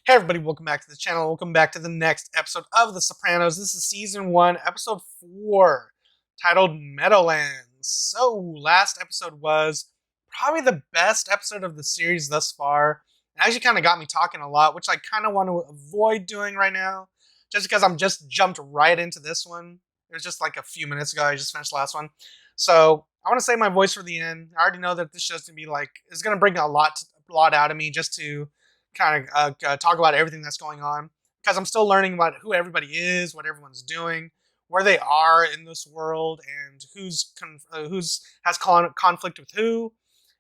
Hey everybody, welcome back to the channel. Welcome back to the next episode of The Sopranos. This is Season 1, Episode 4, titled Meadowlands. So, last episode was probably the best episode of the series thus far. It actually kind of got me talking a lot, which I kind of want to avoid doing right now, just because I'm just jumped right into this one. It was just like a few minutes ago, I just finished the last one. So, I want to save my voice for the end. I already know that this show's going to be like, it's going to bring a lot out of me just to kind of talk about everything that's going on, because I'm still learning about who everybody is, what everyone's doing, where they are in this world, and who's has conflict with who,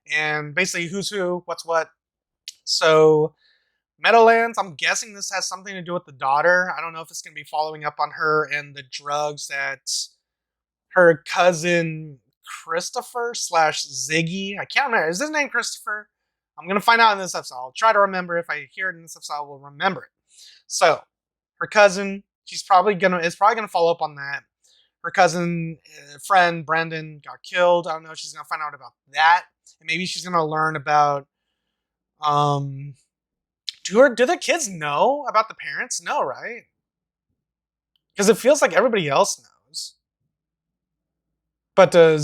and basically who's who, what's what. So Meadowlands, I'm guessing this has something to do with the daughter. I don't know if it's going to be following up on her and the drugs that her cousin Christopher / Ziggy, I can't remember, is his name Christopher? I'm going to find out in this episode. I'll try to remember. If I hear it in this episode, I will remember it. So, her cousin, is probably going to follow up on that. Her cousin, friend, Brendan, got killed. I don't know if she's going to find out about that. And maybe she's going to learn about, do the kids know about the parents? No, right? Because it feels like everybody else knows. But how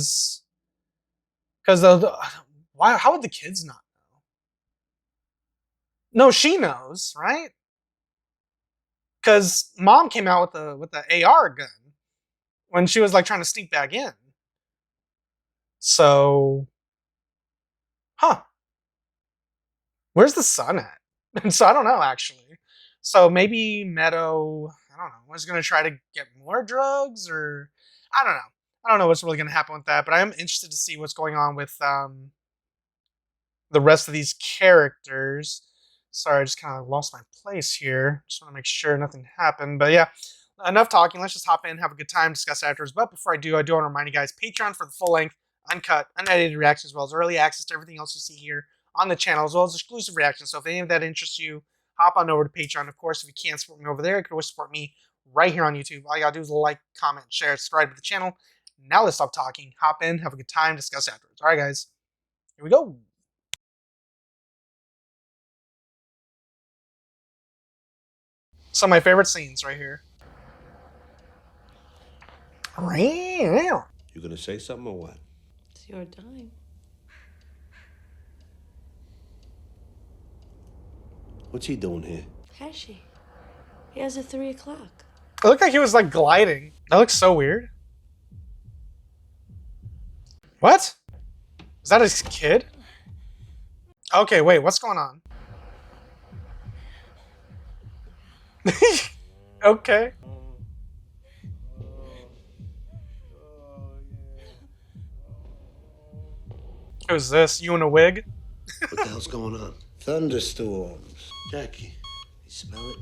would the kids not? No, she knows, right? Because Mom came out with the AR gun when she was like trying to sneak back in. So, where's the son at? So I don't know actually. So maybe Meadow, I don't know, was gonna try to get more drugs, or I don't know. I don't know what's really gonna happen with that, but I am interested to see what's going on with the rest of these characters. Sorry, I just kind of lost my place here. Just want to make sure nothing happened. But yeah, enough talking. Let's just hop in, have a good time, discuss afterwards. But before I do want to remind you guys, Patreon for the full-length, uncut, unedited reactions, as well as early access to everything else you see here on the channel, as well as exclusive reactions. So if any of that interests you, hop on over to Patreon. Of course, if you can't support me over there, you can always support me right here on YouTube. All you gotta do is like, comment, share, subscribe to the channel. Now let's stop talking. Hop in, have a good time, discuss afterwards. All right, guys. Here we go. Some of my favorite scenes right here. You gonna say something or what? It's your time. What's he doing here? Pesci. He has a 3 o'clock. It looked like he was like gliding. That looks so weird. What? Is that his kid? Okay, wait, what's going on? Okay. Who's this? You in a wig? What the hell's going on? Thunderstorms. Jackie, you smell it?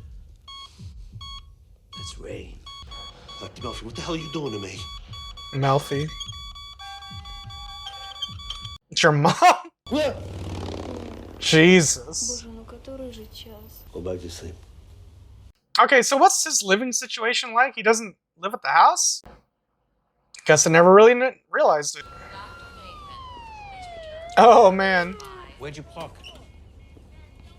That's rain. Dr. Melfi, what the hell are you doing to me? Melfi. It's your mom? Jesus. Go back to sleep. Okay, so what's his living situation like? He doesn't live at the house? Guess I never really realized it. Oh, man. Where'd you park?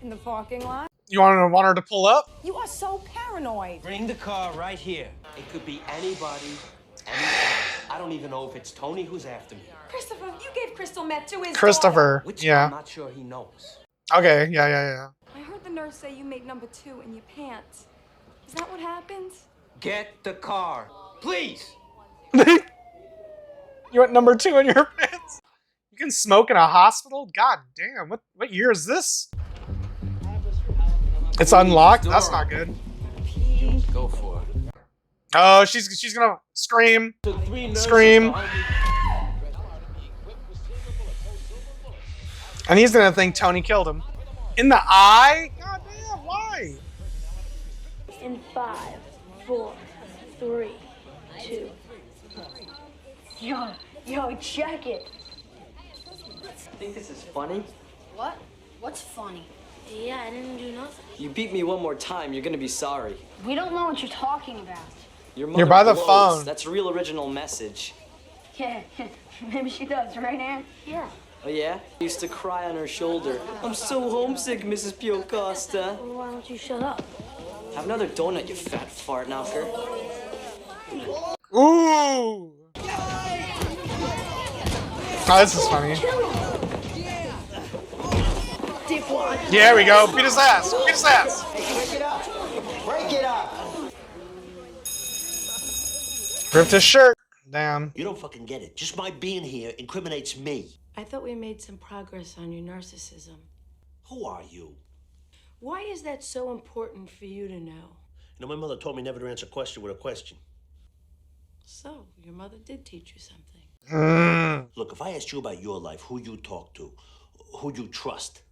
In the parking lot? You want her to pull up? You are so paranoid. Bring the car right here. It could be anybody, anytime. I don't even know if it's Tony who's after me. Christopher, you gave crystal meth to his Christopher, Which yeah. I'm not sure he knows. Okay, yeah. I heard the nurse say you made number 2 in your pants. Is that what happened? Get the car, please. You went number 2 in your pants? You can smoke in a hospital? God damn, what year is this? It's unlocked? That's not good. Go for it. Oh, she's gonna scream. Scream. And he's gonna think Tony killed him. In the eye? God damn, why? In 5, 4, 3, 2. Yo, check it. Think this is funny? What? What's funny? Yeah, I didn't do nothing. You beat me one more time, you're gonna be sorry. We don't know what you're talking about. Your You're by the blows. phone. That's a real original message. Yeah, maybe she does, right, Ann? Yeah. Oh, yeah? Used to cry on her shoulder. I'm so homesick, Mrs. Piocosta. Well, why don't you shut up? Have another donut, you fat fart knocker. Ooh! Oh, this is funny. There we go. Beat his ass. Beat his ass. Break it up. Break it up. Ripped his shirt. Damn. You don't fucking get it. Just my being here incriminates me. I thought we made some progress on your narcissism. Who are you? Why is that so important for you to know? You know, my mother told me never to answer a question with a question. So, your mother did teach you something. Look, if I asked you about your life, who you talk to, who you trust.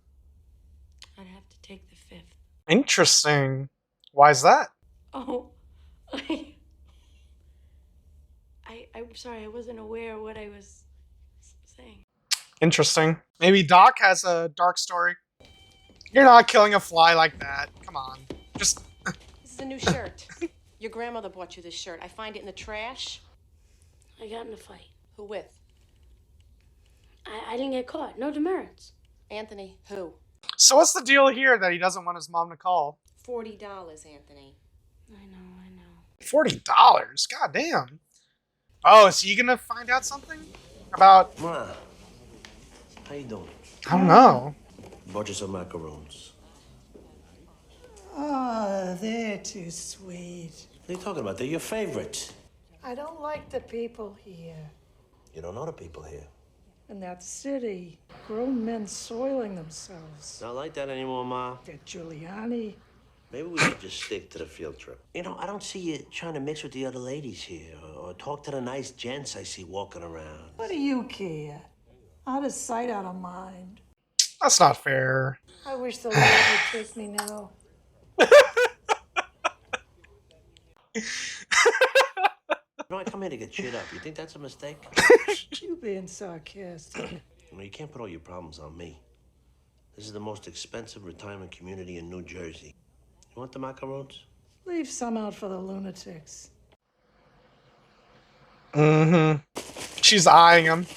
I'd have to take the fifth. Interesting. Why is that? Oh, I'm sorry, I wasn't aware of what I was saying. Interesting. Maybe Doc has a dark story. You're not killing a fly like that. Come on. Just... This is a new shirt. Your grandmother bought you this shirt. I find it in the trash. I got in a fight. Who with? I didn't get caught. No demerits. Anthony. Who? So what's the deal here that he doesn't want his mom to call? $40, Anthony. I know. $40? God damn. Oh, is he gonna find out something? About... Ma, how you doing? I don't know. Bought you some macaroons. Oh, they're too sweet. What are you talking about? They're your favorite. I don't like the people here. You don't know the people here. In that city, grown men soiling themselves. Not like that anymore, Ma. That Giuliani. Maybe we should just stick to the field trip. You know, I don't see you trying to mix with the other ladies here or talk to the nice gents I see walking around. What do you care? Out of sight, out of mind. That's not fair. I wish the Lord would take me now. You know, I come here to get cheered up. You think that's a mistake? You being sarcastic. Well, you can't put all your problems on me. This is the most expensive retirement community in New Jersey. You want the macarons? Leave some out for the lunatics. Mm-hmm. She's eyeing him.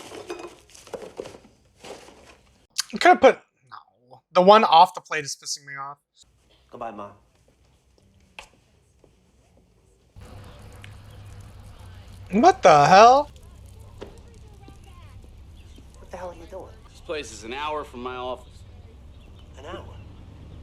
You could have put... No. The one off the plate is pissing me off. Goodbye, Ma. What the hell? What the hell are you doing? This place is an hour from my office. An hour?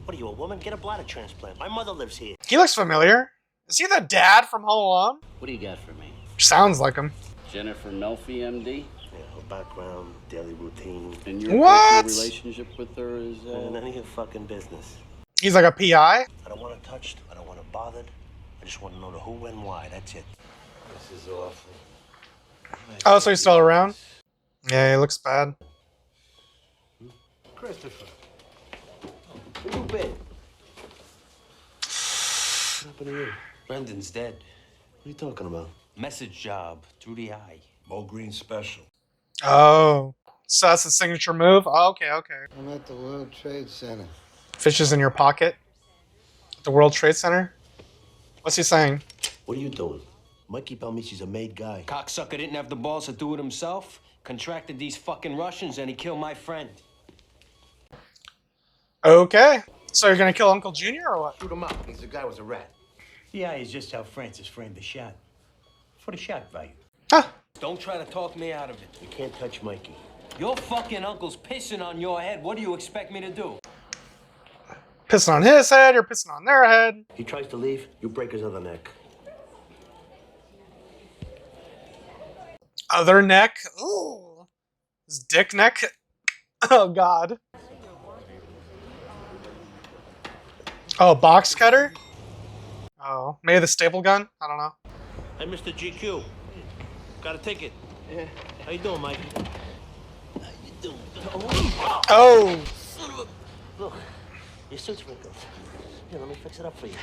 What are you, a woman? Get a bladder transplant. My mother lives here. He looks familiar. Is he the dad from Home Alone? What do you got for me? Sounds like him. Jennifer Melfi, MD? Yeah, her background, daily routine. And your What? personal relationship with her is, None of your fucking business. He's like a PI? I don't want it touched. I don't want it bothered. I just want to know the who and why. That's it. This is awful. Oh, so he's still around? Yeah, he looks bad. Christopher. Where you been? What happened to you? Brendan's dead. What are you talking about? Message job through the eye. Mo Green special. Oh. So that's the signature move? Oh, okay. I'm at the World Trade Center. Fishes in your pocket? At the World Trade Center? What's he saying? What are you doing? Mikey Palmici's a made guy. Cocksucker didn't have the balls to do it himself. Contracted these fucking Russians and he killed my friend. Okay. So you're gonna kill Uncle Junior or what? Shoot him up. The guy was a rat. The eye is just how Francis framed the shot. For the shot value. Huh. Don't try to talk me out of it. You can't touch Mikey. Your fucking uncle's pissing on your head. What do you expect me to do? Pissing on his head, you're pissing on their head. He tries to leave, you break his other neck. Other neck? Ooh. His dick neck? Oh, God. Oh, box cutter? Oh, maybe the staple gun? I don't know. Hey, Mr. GQ. Got a ticket. Yeah. How you doing, Mike? How you doing? Oh! Look, your suit's wrinkled. Here, let me fix it up for you.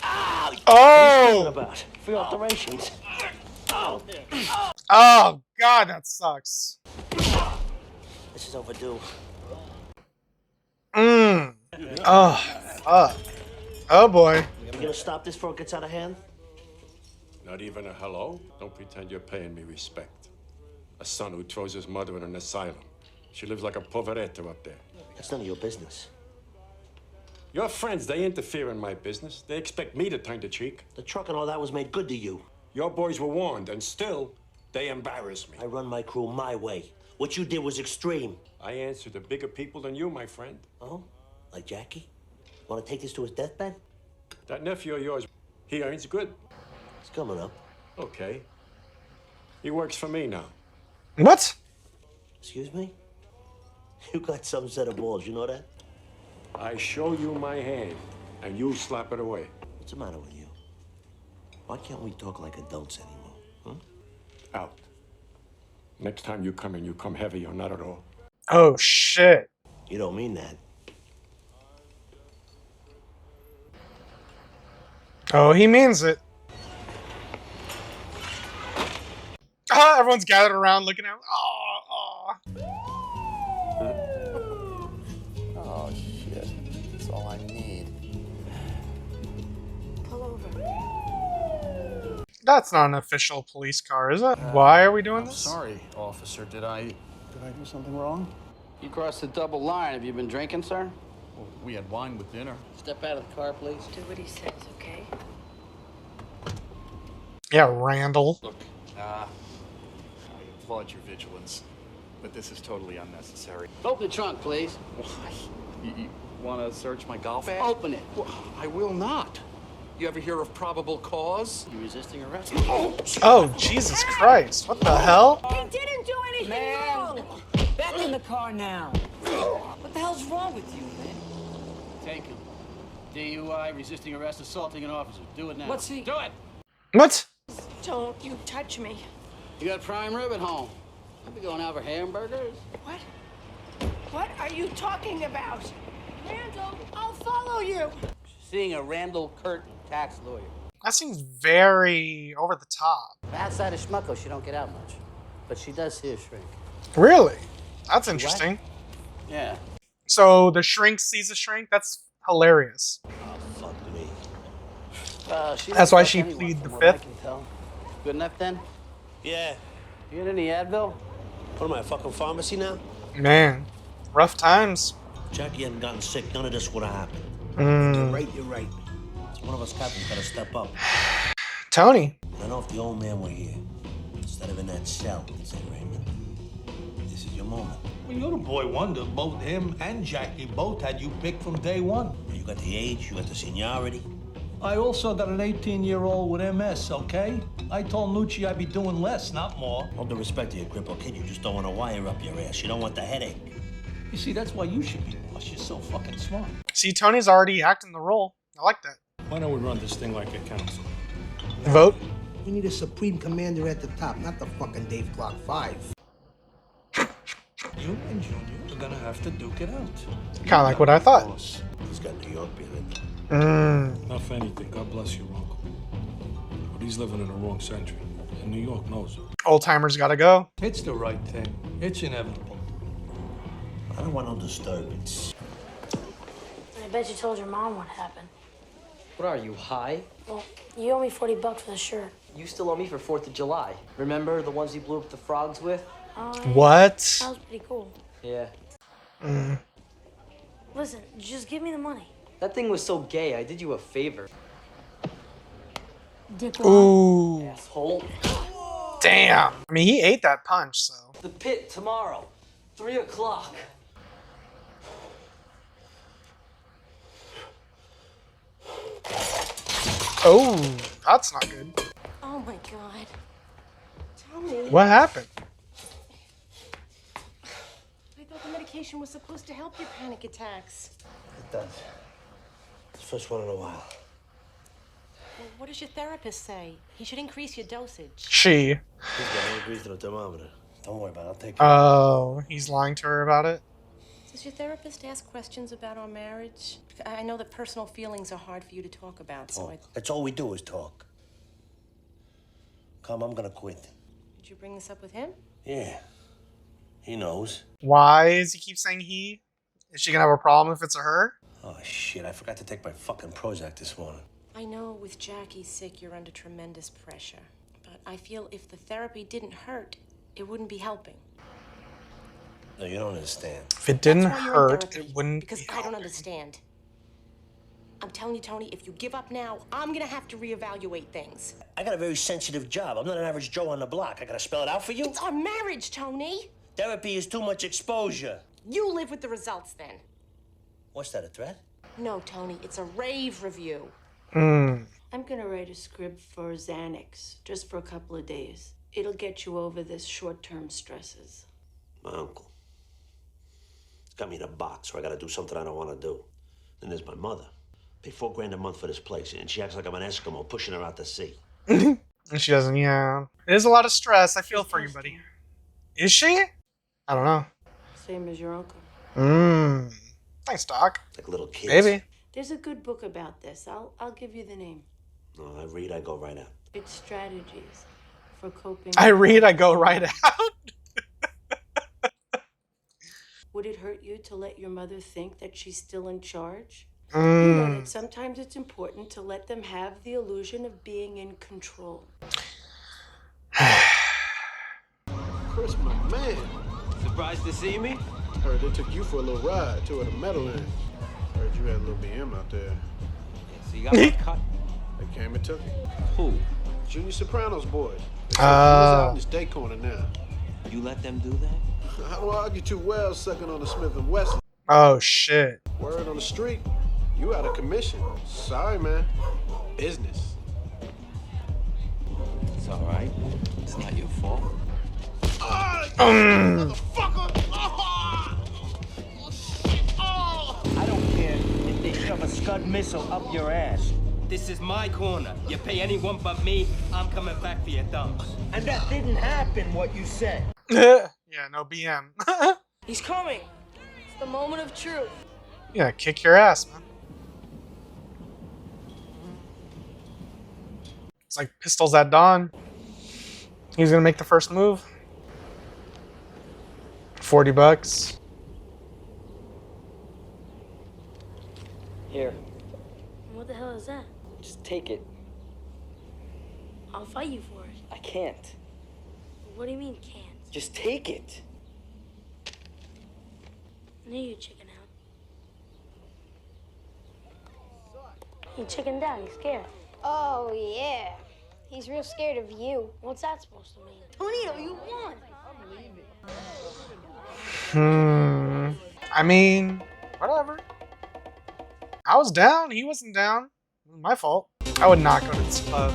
Oh! What are you talking about? Free alterations. Oh, God, that sucks. This is overdue. Oh, fuck. Oh, boy. You gonna stop this before it gets out of hand? Not even a hello? Don't pretend you're paying me respect. A son who throws his mother in an asylum. She lives like a poveretta up there. That's none of your business. Your friends, they interfere in my business. They expect me to turn the cheek. The truck and all that was made good to you. Your boys were warned, and still, they embarrass me. I run my crew my way. What you did was extreme. I answer to bigger people than you, my friend. Oh? Like Jackie? Want to take this to his deathbed? That nephew of yours, he earns good. It's coming up. Okay. He works for me now. What? Excuse me? You got some set of balls, you know that? I show you my hand, and you slap it away. What's the matter with you? Why can't we talk like adults anymore, huh? Out. Next time you come in, you come heavy or not at all. Oh, shit. You don't mean that. Oh, he means it. Ah, everyone's gathered around looking at him. Oh, Oh, shit. That's all I need. Pull over. That's not an official police car, is it? Why are we doing this? Sorry, officer. Did I do something wrong? You crossed the double line. Have you been drinking, sir? Well, we had wine with dinner. Step out of the car, please. Do what he says, okay? Yeah, Randall. Look, I applaud your vigilance, but this is totally unnecessary. Open the trunk, please. Why? You want to search my golf bag? Open it. Well, I will not. You ever hear of probable cause? You resisting arrest? Oh, Jesus Christ. What the hell? He didn't do anything wrong! Back in the car now. What the hell's wrong with you, man? Take him. DUI, resisting arrest, assaulting an officer. Do it now. What's he? Do it! What? Don't you touch me. You got prime rib at home. I'll be going out for hamburgers. What? What are you talking about? Randall, I'll follow you. Seeing a Randall Curtin, tax lawyer. That seems very over the top. Outside of Schmucko, she don't get out much. But she does see a shrink. Really? That's interesting. Yeah. So the shrink sees a shrink? That's hilarious. Oh, fuck me. She That's don't why fuck she anyone, plead from the what I fifth. can tell. Good enough then? Yeah. You get any Advil? What am I, a fucking pharmacy now? Man, rough times. If Jackie hadn't gotten sick, none of this would have happened. You're right, you're right. One of us captains gotta step up. Tony. I know if the old man were here, instead of in that cell, he'd say, Raymond, this is your moment. Well, you're the boy wonder. Both him and Jackie both had you picked from day one. You got the age, you got the seniority. I also got an 18-year-old with MS, okay? I told Nucci I'd be doing less, not more. All due respect to your cripple kid, you just don't want to wire up your ass. You don't want the headache. You see, that's why you should be boss. You're so fucking smart. See, Tony's already acting the role. I like that. Why don't we run this thing like a council? Vote. We need a supreme commander at the top, not the fucking Dave Clark 5. You and Junior are gonna have to duke it out. Kind of like what I thought. He's got New York behind him. Not for anything. God bless you, Uncle. But he's living in the wrong century. And New York knows it. Old timers gotta go. It's the right thing. It's inevitable. I don't want no disturbance. I bet you told your mom what happened. What are you, high? Well, you owe me $40 for the shirt. You still owe me for 4th of July. Remember the ones you blew up the frogs with? What? That was pretty cool. Yeah. Listen, just give me the money. That thing was so gay, I did you a favor. Ooh. Asshole. Damn. I mean, he ate that punch, so. The pit tomorrow, 3 o'clock. Oh, that's not good. Oh my God. Tony. What happened? I thought the medication was supposed to help your panic attacks. It does. It's the first one in a while. Well, what does your therapist say? He should increase your dosage. She. He's got no degrees to the thermometer. Don't worry about it. I'll take care Oh, he's lying to her about it? Does your therapist ask questions about our marriage? I know that personal feelings are hard for you to talk about, so I... That's all we do is talk. Come, I'm gonna quit. Did you bring this up with him? Yeah. He knows. Why does he keep saying he? Is she gonna have a problem if it's a her? Oh, shit. I forgot to take my fucking Prozac this morning. I know with Jackie sick, you're under tremendous pressure. But I feel if the therapy didn't hurt, it wouldn't be helping. No, you don't understand. If it didn't That's why you're in hurt, therapy, it wouldn't because be I don't helping. understand. I'm telling you, Tony, if you give up now, I'm gonna have to reevaluate things. I got a very sensitive job. I'm not an average Joe on the block. I gotta spell it out for you. It's our marriage, Tony. Therapy is too much exposure. You live with the results then. What's that, a threat? No, Tony, it's a rave review. Mm. I'm gonna write a script for Xanax, just for a couple of days. It'll get you over this short-term stresses. My uncle. He's got me in a box where I gotta do something I don't wanna do. Then there's my mother. Pay $4,000 a month for this place, and she acts like I'm an Eskimo pushing her out to sea. And she doesn't, yeah. It is a lot of stress. I feel for you, buddy. Is she? I don't know. Same as your uncle. Thanks, Doc. Like little kids. Maybe. There's a good book about this. I'll give you the name. No, I read, I go right out. It's strategies for coping. I read, I go right out. Would it hurt you to let your mother think that she's still in charge? Mm. You know that sometimes it's important to let them have the illusion of being in control. Chris, my man. Surprised to see me? Heard they took you for a little ride to the Meadowlands. Heard you had a little BM out there. So you got my cut? They came and took it. Who? Junior Sopranos boys. They said he was out in this day corner now. You let them do that? I don't argue too well sucking on the Smith & Wesson. Oh, shit. Word on the street, you out of commission. Sorry, man. Business. It's all right. It's not your fault. Motherfucker! I don't care if they shove a Scud missile up your ass. This is my corner. You pay anyone but me, I'm coming back for your thumbs. And that didn't happen, what you said. Yeah, no BM. He's coming. It's the moment of truth. Yeah, kick your ass, man. It's like pistols at dawn. He's gonna make the first move. $40. Here, What the hell is that? just take it. I'll fight you for it. I can't. What do you mean can't? Just take it. I knew you'd chicken out. He chickened out. He's scared. Oh, yeah. He's real scared of you. What's that supposed to mean? Tonito, you won. I mean, whatever. I was down. He wasn't down. It was my fault. I would not go to this club.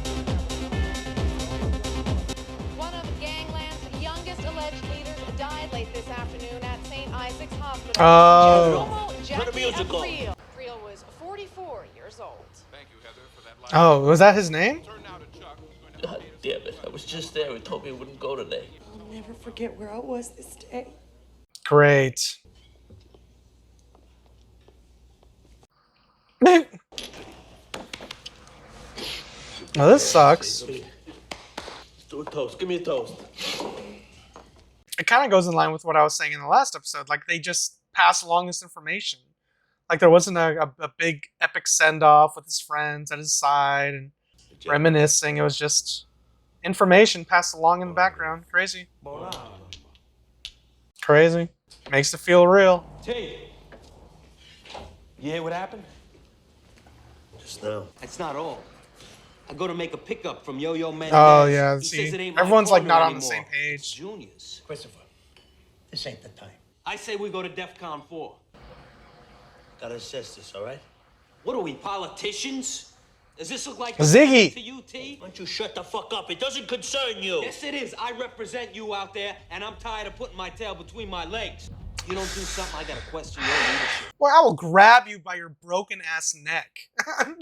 One of Gangland's youngest alleged leaders died late this afternoon at St. Isaac's Hospital. Oh. Jackie Creel. Creel was 44 years old. Thank you, Heather, for that. Oh, was that his name? God damn it. I was just there. He told me he wouldn't go today. I'll never forget where I was this day. Great. Now this sucks. Let's do a toast. Give me a toast. It kind of goes in line with what I was saying in the last episode. Like, they just pass along this information. Like, there wasn't a big epic send-off with his friends at his side and reminiscing. It was just information passed along in the background. Crazy. Crazy. Makes it feel real. T, you hear what happened? Just now. That's not all. I go to make a pickup from Yo-Yo Man. Oh, yeah. He See, says it ain't my everyone's like corner not on the anymore. same page. It's Junior's. Christopher, this ain't the time. I say we go to DEFCON 4. Gotta assess this, all right? What are we, politicians? Does this look like Ziggy to you, T? Why don't you shut the fuck up? It doesn't concern you. Yes, it is. I represent you out there, and I'm tired of putting my tail between my legs. You don't do something, I gotta question your leadership. Well, I will grab you by your broken ass neck. I'm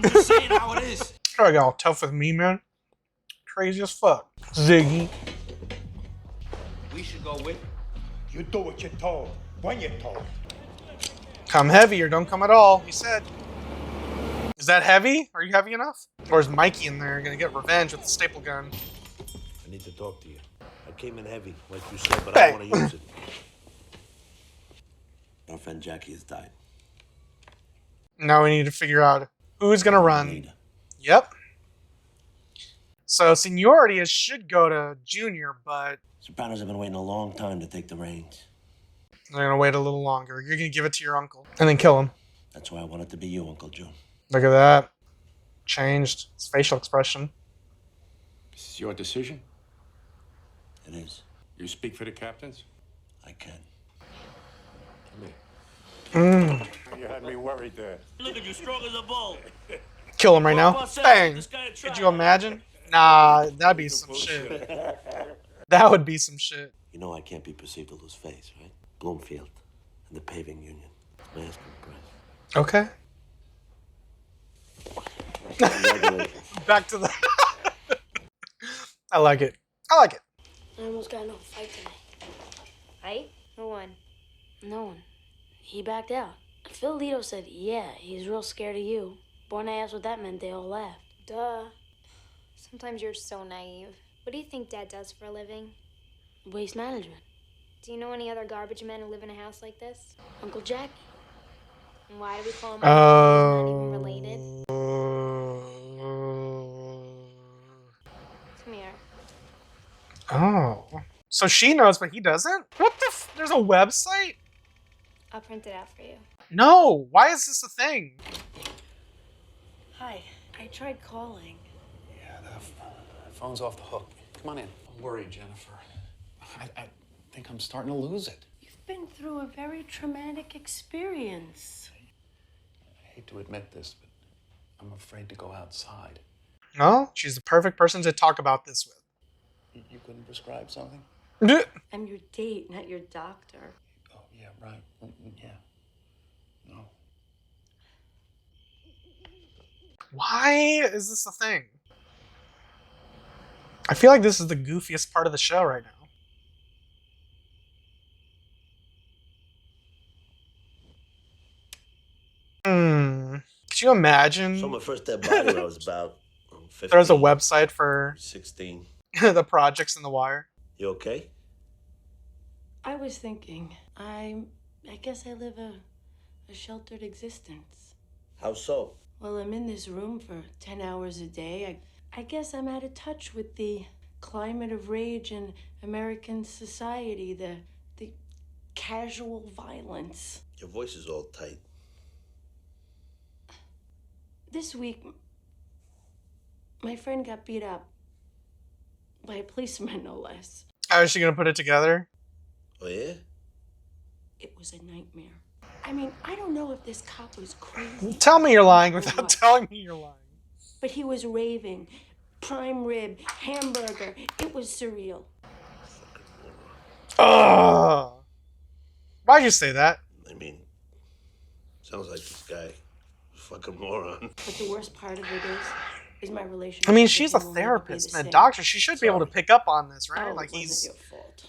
just saying how it is. Oh, y'all tough with me, man. Crazy as fuck. Ziggy. We should go with. You do what you're told, when you're told. Come heavy or don't come at all, he said. Is that heavy? Are you heavy enough? Or is Mikey in there gonna get revenge with the staple gun? I need to talk to you. I came in heavy, like you said, but I don't want to use it. Our friend Jackie has died. Now we need to figure out who's gonna run. Yep. So seniority should go to Junior, but Sopranos have been waiting a long time to take the reins. they're gonna wait a little longer. You're gonna give it to your uncle and then kill him. That's why I want it to be you, Uncle June. Look at that. Changed his facial expression. This is your decision? It is. You speak for the captains? I can. You had me worried there. Look at you, strong as a bull. Kill him right now. Bang! Could you imagine? Nah, that'd be some shit. That would be some shit. You know I can't be perceived to lose face, right? Bloomfield and the paving union. My asking price. Okay. Back to the... I like it. I like it. I almost got into a fight today. Fight? Who won? No one. He backed out. Phil Lito said, yeah, he's real scared of you. Born I asked what that meant, they all laughed. Duh. Sometimes you're so naive. What do you think Dad does for a living? Waste management. Do you know any other garbage men who live in a house like this? Uncle Jackie. And why do we call him Uncle? He's not even related. Come here. Oh. So she knows, but he doesn't? What the There's a website? I'll print it out for you. No! Why is this a thing? Hi. I tried calling. Yeah, the phone's off the hook. Come on in. I'm worried, Jennifer. I think I'm starting to lose it. You've been through a very traumatic experience. I hate to admit this, but I'm afraid to go outside. No? She's the perfect person to talk about this with. You couldn't prescribe something? I'm your date, not your doctor. Oh, yeah, right. Yeah. No. Why is this a thing? I feel like this is the goofiest part of the show right now. Could you imagine? So my first dead body when I was about 15. There's a website for 16. the projects in The Wire. You okay? I was thinking, I guess I live a sheltered existence. How so? Well, I'm in this room for 10 hours a day. I guess I'm out of touch with the climate of rage in American society, the casual violence. Your voice is all tight. This week, my friend got beat up by a policeman, no less. How is she going to put it together? Oh, yeah? It was a nightmare. I mean, I don't know if this cop was crazy. Tell me you're lying without telling me you're lying. But he was raving. Prime rib, hamburger. It was surreal. Ugh. Why'd you say that? I mean, sounds like this guy. Fucking moron. But the worst part of it is my relationship. I mean, she's a therapist and a doctor. She should be able to pick up on this, right? Oh, like it he's. wasn't your fault.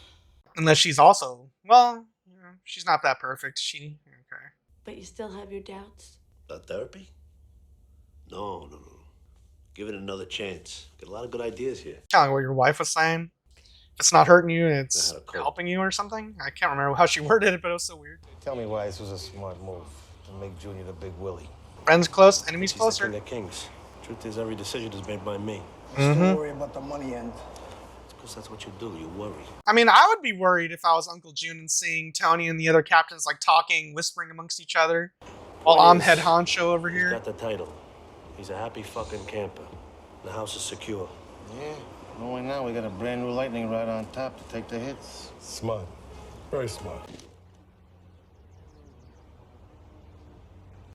Unless she's also, well, you know, she's not that perfect. She okay. But you still have your doubts. About therapy? No. Give it another chance. Got a lot of good ideas here. Kind of like what your wife was saying. If it's not hurting you, it's helping you or something. I can't remember how she worded it, but it was so weird. Tell me why this was a smart move to make Junior the big Willie. Friends close, enemies closer. They're kings. Truth is, every decision is made by me. Don't worry about the money end. It's because that's what you do. You worry. I mean, I would be worried if I was Uncle June and seeing Tony and the other captains like talking, whispering amongst each other, while I'm head honcho over here. He's got the title. He's a happy fucking camper. The house is secure. Yeah. Knowing now we got a brand new lightning rod on top to take the hits. Smart. Very smart.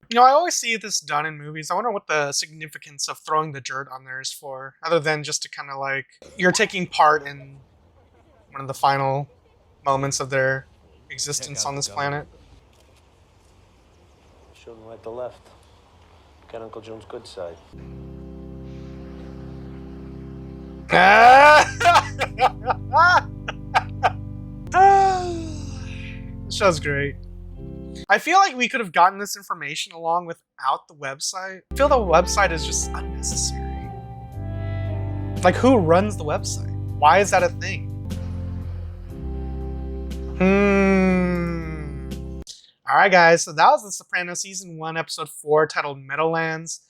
You know, I always see this done in movies. I wonder what the significance of throwing the dirt on there is for, other than just to kind of like, you're taking part in one of the final moments of their existence on this planet. Shooting right to left. Get Uncle June's good side. This show's great. I feel like we could have gotten this information along without the website. I feel the website is just unnecessary. Like, who runs the website? Why is that a thing? Alright guys, so that was The Sopranos Season 1, Episode 4, titled Meadowlands.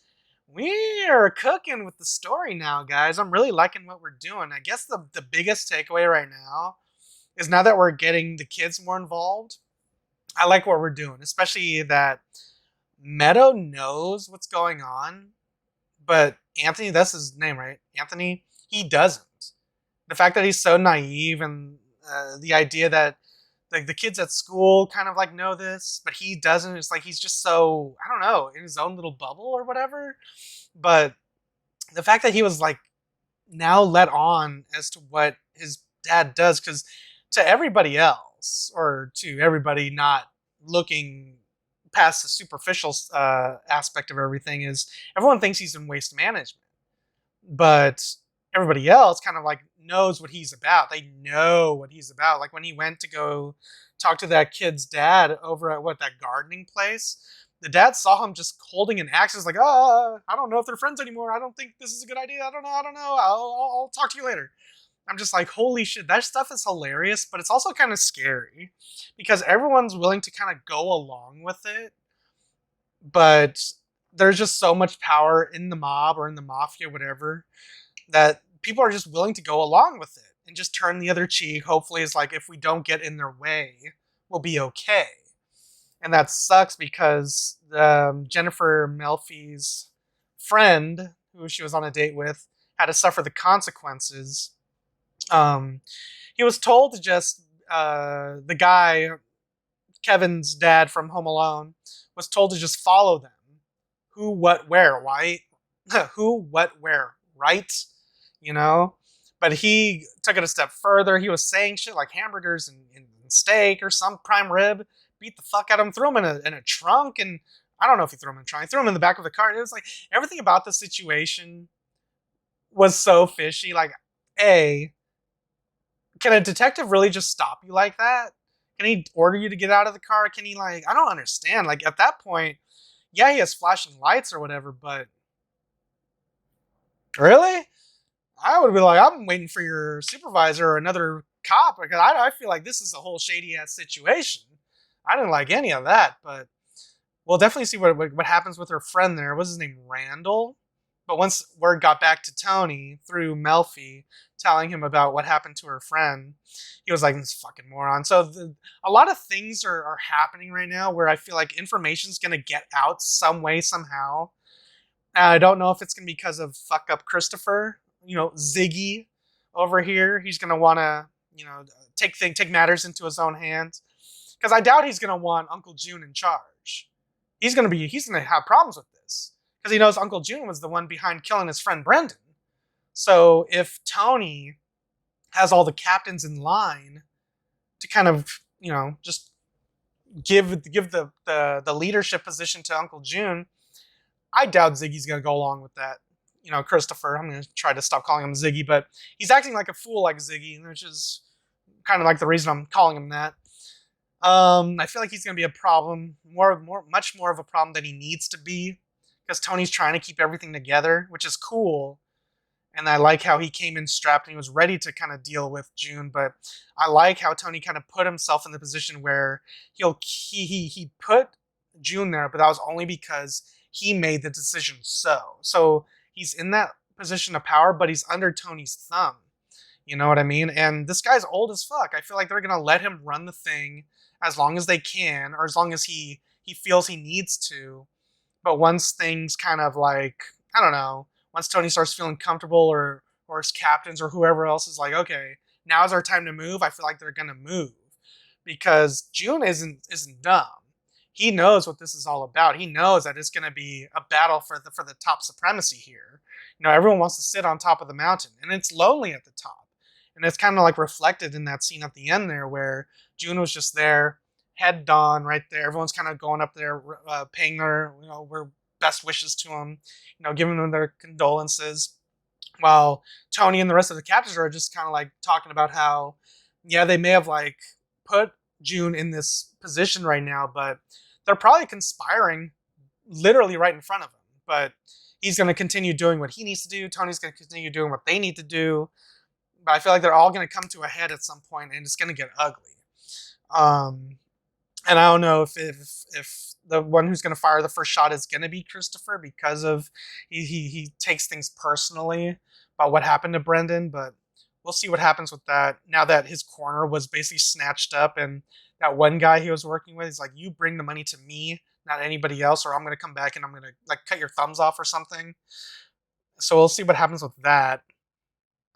We are cooking with the story now, guys. I'm really liking what we're doing. I guess the biggest takeaway right now is now that we're getting the kids more involved, I like what we're doing, especially that Meadow knows what's going on, but Anthony, that's his name, right? Anthony, he doesn't. The fact that he's so naive and the idea that like the kids at school kind of like know this, but he doesn't. It's like he's just so, I don't know, in his own little bubble or whatever. But the fact that he was like now let on as to what his dad does, because to everybody else, or to everybody not looking past the superficial aspect of everything, is everyone thinks he's in waste management, but everybody else kind of like knows what he's about. They know what he's about. Like when he went to go talk to that kid's dad over at that gardening place, the dad saw him just holding an axe. He's like, I don't know if they're friends anymore. I don't think this is a good idea. I don't know. I'll talk to you later. I'm just like, holy shit, that stuff is hilarious, but it's also kind of scary because everyone's willing to kind of go along with it, but there's just so much power in the mob or in the mafia, whatever, that people are just willing to go along with it and just turn the other cheek. Hopefully, it's like if we don't get in their way, we'll be okay. And that sucks because Jennifer Melfi's friend, who she was on a date with, had to suffer the consequences. He was told to just, the guy, Kevin's dad from Home Alone, was told to just follow them. Who, what, where, why? Who, what, where, right? You know? But he took it a step further. He was saying shit like hamburgers and steak or some prime rib. Beat the fuck out of him, threw him in a trunk, and I don't know if he threw him in a trunk. He threw him in the back of the car. It was like everything about the situation was so fishy. Like, A, can a detective really just stop you like that? Can he order you to get out of the car? Can he, like, I don't understand. Like, at that point, yeah, he has flashing lights or whatever, but really? I would be like, I'm waiting for your supervisor or another cop because I feel like this is a whole shady ass situation. I didn't like any of that, but we'll definitely see what happens with her friend there. What's his name? Randall? But once word got back to Tony through Melfi telling him about what happened to her friend, he was like, this fucking moron. So a lot of things are happening right now where I feel like information's going to get out some way, somehow. And I don't know if it's going to be because of fuck up Christopher, Ziggy over here. He's going to want to, take matters into his own hands. Because I doubt he's going to want Uncle June in charge. He's going to have problems with this. Because he knows Uncle June was the one behind killing his friend Brendan. So if Tony has all the captains in line to kind of, just give the leadership position to Uncle June, I doubt Ziggy's going to go along with that. Christopher, I'm going to try to stop calling him Ziggy, but he's acting like a fool like Ziggy, which is kind of like the reason I'm calling him that. I feel like he's going to be a problem, much more of a problem than he needs to be, because Tony's trying to keep everything together, which is cool. And I like how he came in strapped and he was ready to kind of deal with June, but I like how Tony kind of put himself in the position where he put June there, but that was only because he made the decision So he's in that position of power, but he's under Tony's thumb. You know what I mean? And this guy's old as fuck. I feel like they're going to let him run the thing as long as they can, or as long as he feels he needs to. But once things kind of like, I don't know, once Tony starts feeling comfortable, or his captains or whoever else is like, okay, now's our time to move, I feel like they're going to move. Because June isn't dumb. He knows what this is all about. He knows that it's going to be a battle for the top supremacy here. Everyone wants to sit on top of the mountain, and it's lonely at the top. And it's kind of like reflected in that scene at the end there where June was just there, head on right there. Everyone's kind of going up there, paying their best wishes to him, giving them their condolences. While Tony and the rest of the captors are just kind of like talking about how, yeah, they may have like put June in this position right now, but they're probably conspiring literally right in front of him. But he's going to continue doing what he needs to do. Tony's going to continue doing what they need to do. But I feel like they're all going to come to a head at some point, and it's going to get ugly. And I don't know if the one who's going to fire the first shot is going to be Christopher because of he takes things personally about what happened to Brendan, but we'll see what happens with that. Now that his corner was basically snatched up, and that one guy he was working with, he's like, "You bring the money to me, not anybody else, or I'm going to come back and I'm going to like cut your thumbs off or something." So we'll see what happens with that.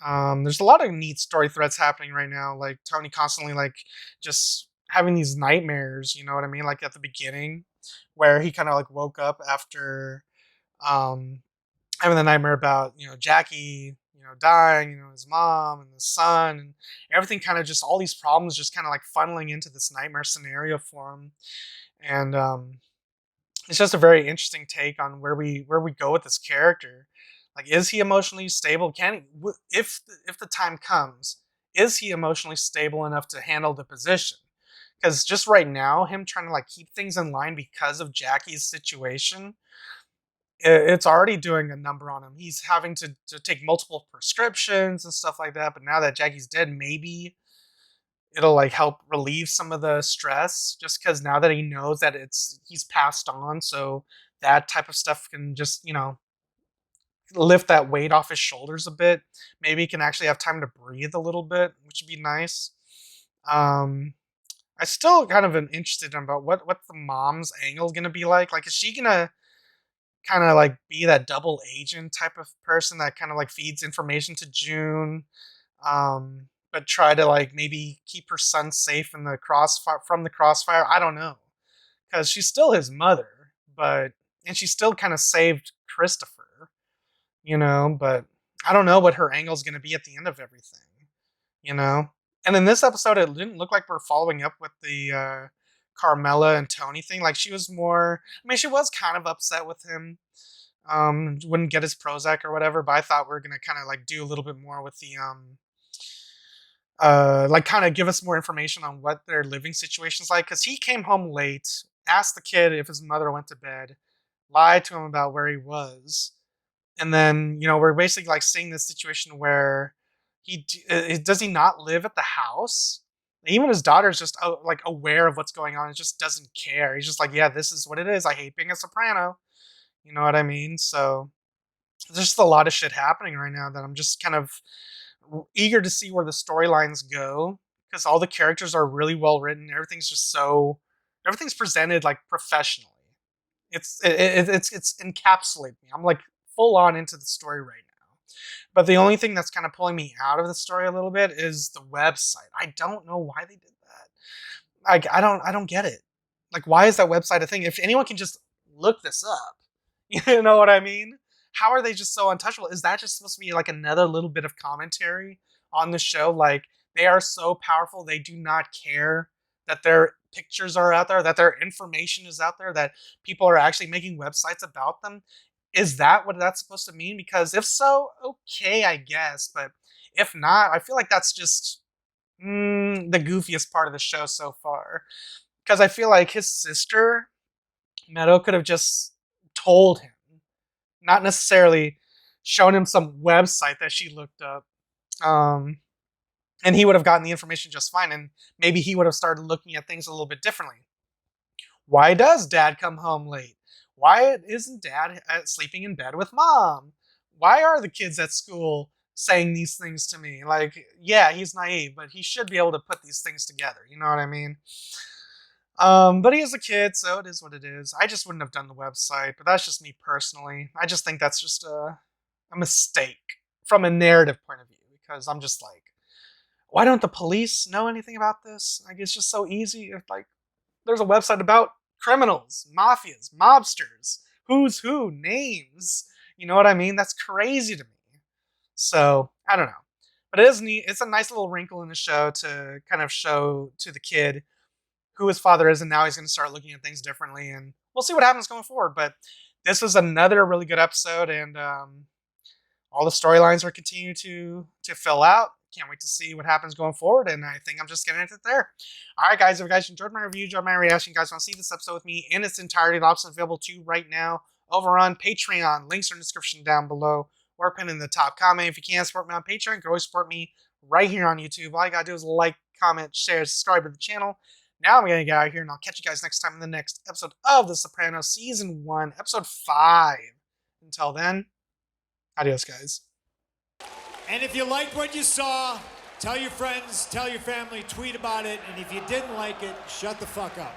There's a lot of neat story threads happening right now. Like Tony constantly like just having these nightmares. You know what I mean? Like at the beginning, where he kind of like woke up after um, having the nightmare about Jackie dying, his mom and his son and everything. Kind of just all these problems just kind of like funneling into this nightmare scenario for him. And it's just a very interesting take on where we go with this character. Like, is he emotionally stable? Can he, if the time comes, is he emotionally stable enough to handle the position? Because just right now, him trying to like keep things in line because of Jackie's situation, it's already doing a number on him. He's having to take multiple prescriptions and stuff like that. But now that Jackie's dead, maybe it'll like help relieve some of the stress just because now that he knows that he's passed on, so that type of stuff can just lift that weight off his shoulders a bit. Maybe he can actually have time to breathe a little bit, which would be nice. I still kind of am interested in about what the mom's angle is gonna be like. Like, is she gonna kind of like be that double agent type of person that kind of like feeds information to June, but try to like maybe keep her son safe in the crossfire from the crossfire? I don't know, because she's still his mother, but and she still kind of saved Christopher, but I don't know what her angle is going to be at the end of everything, you know. And in this episode, it didn't look like we're following up with the Carmela and Tony thing. Like, she was more. I mean, she was kind of upset with him. Wouldn't get his Prozac or whatever, but I thought we were gonna kind of like do a little bit more with the like kind of give us more information on what their living situation's like, because he came home late, asked the kid if his mother went to bed, lied to him about where he was, and then we're basically like seeing this situation where does he not live at the house? Even his daughter's just like aware of what's going on and just doesn't care. He's just like, yeah, this is what it is. I hate being a soprano. You know what I mean? So there's just a lot of shit happening right now that I'm just kind of eager to see where the storylines go, because all the characters are really well written. Everything's presented like professionally. It's encapsulated me. I'm like full on into the story right now. But the only thing that's kind of pulling me out of the story a little bit is the website. I don't know why they did that. Like, I don't get it. Like, why is that website a thing? If anyone can just look this up, you know what I mean? How are they just so untouchable? Is that just supposed to be like another little bit of commentary on the show? Like, they are so powerful, they do not care that their pictures are out there, that their information is out there, that people are actually making websites about them. Is that what that's supposed to mean? Because if so, okay, I guess. But if not, I feel like that's just the goofiest part of the show so far. Because I feel like his sister, Meadow, could have just told him, not necessarily shown him some website that she looked up. And he would have gotten the information just fine. And maybe he would have started looking at things a little bit differently. Why does dad come home late? Why isn't dad sleeping in bed with mom? Why are the kids at school saying these things to me? Like, yeah, he's naive, but he should be able to put these things together. You know what I mean? But he is a kid, so it is what it is. I just wouldn't have done the website, but that's just me personally. I just think that's just a mistake from a narrative point of view, because I'm just like, why don't the police know anything about this? Like, it's just so easy. If like there's a website about criminals, mafias, mobsters, who's who, names. You know what I mean? That's crazy to me. So I don't know, but it is neat. It's a nice little wrinkle in the show to kind of show to the kid who his father is, and now he's going to start looking at things differently, and we'll see what happens going forward. But this was another really good episode, and all the storylines are continuing to fill out. Can't wait to see what happens going forward, and I think I'm just getting it there. All right, guys, if you guys enjoyed my review, enjoyed my reaction, you guys want to see this episode with me in its entirety, the option available to you right now over on Patreon. Links are in the description down below or pinned in the top comment. If you can't support me on Patreon, you can always support me right here on YouTube. All you gotta do is like, comment, share, subscribe to the channel. Now I'm going to get out of here, and I'll catch you guys next time in the next episode of The Sopranos Season 1, Episode 5. Until then, adios, guys. And if you liked what you saw, tell your friends, tell your family, tweet about it. And if you didn't like it, shut the fuck up.